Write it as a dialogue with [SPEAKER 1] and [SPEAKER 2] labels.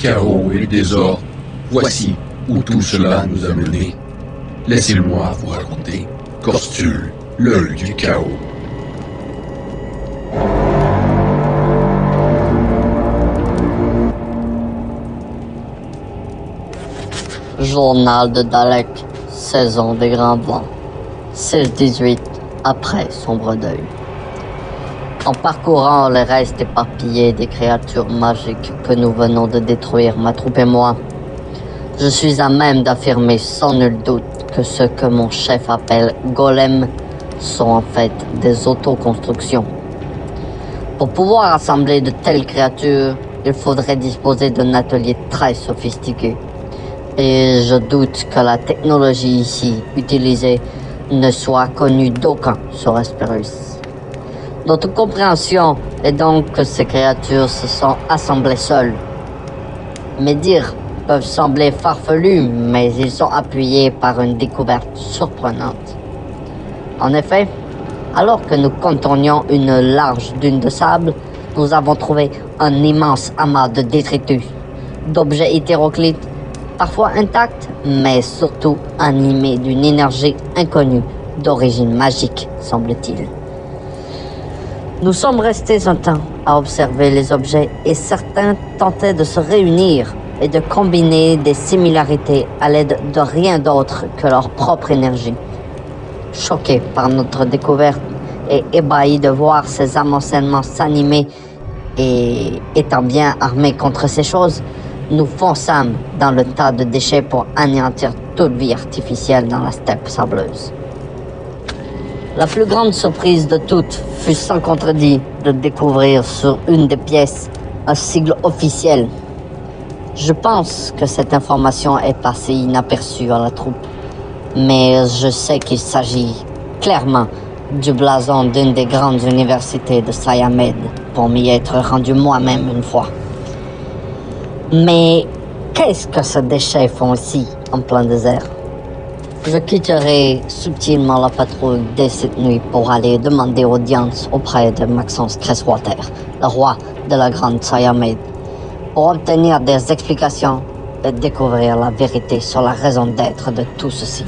[SPEAKER 1] chaos et le désordre, voici où tout cela nous a menés. Laissez-moi vous raconter Corstule, l'œil du chaos.
[SPEAKER 2] Journal de Dalek, saison des grands vents, 16-18, après sombre deuil. En parcourant les restes éparpillés des créatures magiques que nous venons de détruire, ma troupe et moi, je suis à même d'affirmer sans nul doute que ce que mon chef appelle golems sont en fait des autoconstructions. Pour pouvoir assembler de telles créatures, il faudrait disposer d'un atelier très sophistiqué. Et je doute que la technologie ici utilisée ne soit connue d'aucun sur Hesperus. Notre compréhension est donc que ces créatures se sont assemblées seules. Mes dires peuvent sembler farfelus, mais ils sont appuyés par une découverte surprenante. En effet, alors que nous contournions une large dune de sable, nous avons trouvé un immense amas de détritus, d'objets hétéroclites, parfois intacts, mais surtout animés d'une énergie inconnue, d'origine magique, semble-t-il. Nous sommes restés un temps à observer les objets et certains tentaient de se réunir et de combiner des similarités à l'aide de rien d'autre que leur propre énergie. Choqués par notre découverte et ébahis de voir ces amoncellements s'animer et étant bien armés contre ces choses, nous fonçâmes dans le tas de déchets pour anéantir toute vie artificielle dans la steppe sableuse. La plus grande surprise de toutes fut sans contredit de découvrir sur une des pièces un sigle officiel. Je pense que cette information est passée inaperçue à la troupe, mais je sais qu'il s'agit clairement du blason d'une des grandes universités de Siamed, pour m'y être rendu moi-même une fois. Mais qu'est-ce que ces déchets font ici, en plein désert? Je quitterai subtilement la patrouille dès cette nuit pour aller demander audience auprès de Maxence Cresswater, le roi de la grande Siamed, pour obtenir des explications et découvrir la vérité sur la raison d'être de tout ceci.